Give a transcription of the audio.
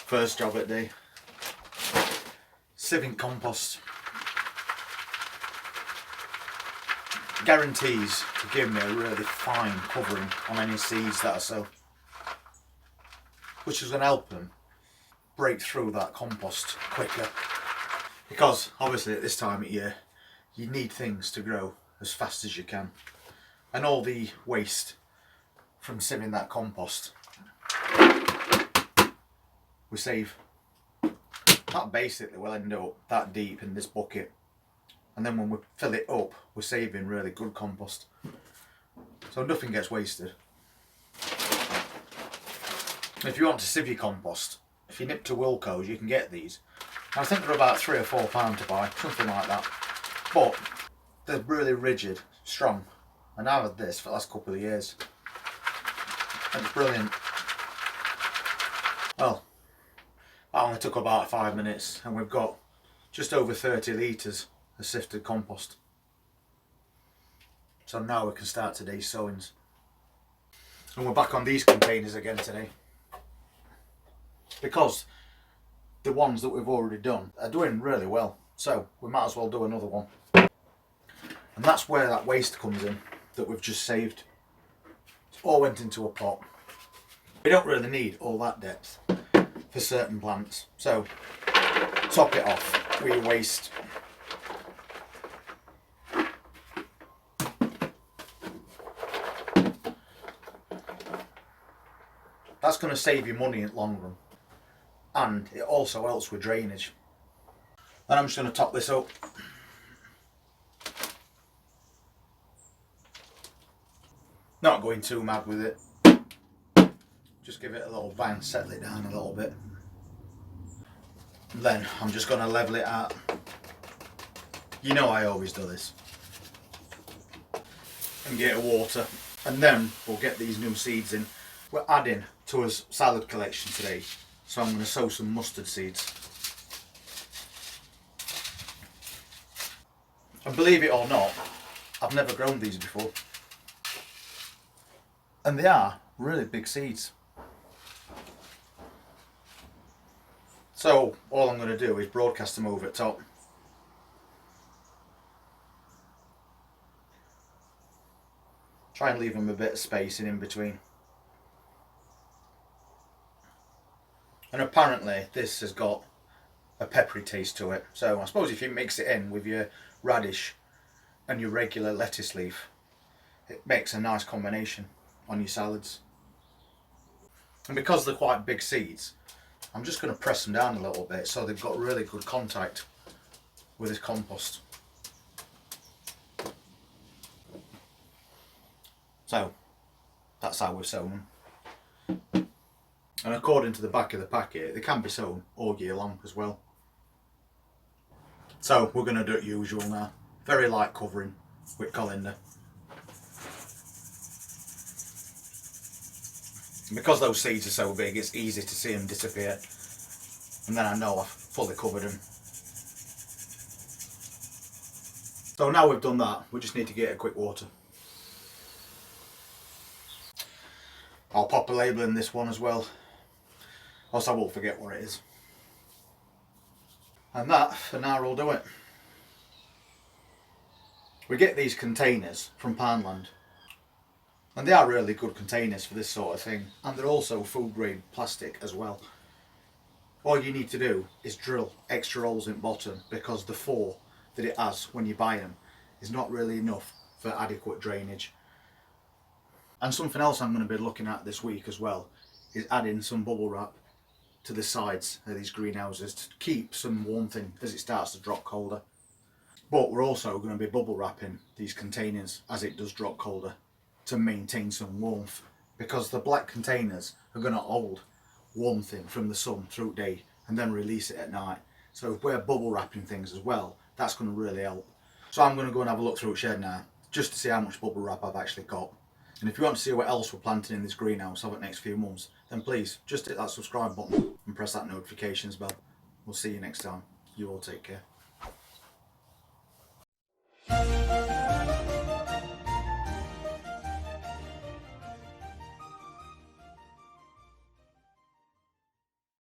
First job at day. Sieving compost. Guarantees to give me a really fine covering on any seeds that I sow, which is going to help them break through that compost quicker, because obviously at this time of year you need things to grow as fast as you can, and all the waste from sieving that compost we save. That basically will end up that deep in this bucket, and then when we fill it up we're saving really good compost, so nothing gets wasted. If you want to sieve your compost, if you nip to Wilco's you can get these. I think they're about £3 or £4 to buy, something like that, but they're really rigid, strong, and I've had this for the last couple of years and it's brilliant. Well, that only took about 5 minutes and we've got just over 30 litres of sifted compost. So now we can start today's sowings. And we're back on these containers again today, because the ones that we've already done are doing really well, so we might as well do another one. And that's where that waste comes in that we've just saved. It all went into a pot. We don't really need all that depth for certain plants, so top it off with your waste. That's going to save you money in the long run, and it also helps with drainage. And I'm just going to top this up. Not going too mad with it, just give it a little bang, settle it down a little bit. And then I'm just going to level it out. You know I always do this. And get a water, and then we'll get these new seeds in. We're adding to a salad collection today, so I'm going to sow some mustard seeds. And believe it or not, I've never grown these before. And they are really big seeds. So all I'm going to do is broadcast them over the top. Try and leave them a bit of spacing in between. And apparently this has got a peppery taste to it, so I suppose if you mix it in with your radish and your regular lettuce leaf, it makes a nice combination on your salads. And because they're quite big seeds, I'm just going to press them down a little bit so they've got really good contact with this compost. So that's how we've sown them. And according to the back of the packet, they can be sown all year long as well. So we're going to do it usual now. Very light covering with colander. Because those seeds are so big, it's easy to see them disappear. And then I know I've fully covered them. So now we've done that, we just need to get a quick water. I'll pop a label in this one as well, else I won't forget what it is. And that for now will do it. We get these containers from Poundland, and they are really good containers for this sort of thing, and they're also food grade plastic as well. All you need to do is drill extra holes in the bottom, because the 4 that it has when you buy them is not really enough for adequate drainage. And something else I'm going to be looking at this week as well is adding some bubble wrap to the sides of these greenhouses to keep some warmth in as it starts to drop colder. But we're also going to be bubble wrapping these containers as it does drop colder to maintain some warmth, because the black containers are going to hold warmth in from the sun through day and then release it at night. So if we're bubble wrapping things as well, that's going to really help. So I'm going to go and have a look through the shed now just to see how much bubble wrap I've actually got. And if you want to see what else we're planting in this greenhouse over the next few months, then please just hit that subscribe button and press that notifications bell. We'll see you next time. You all take care.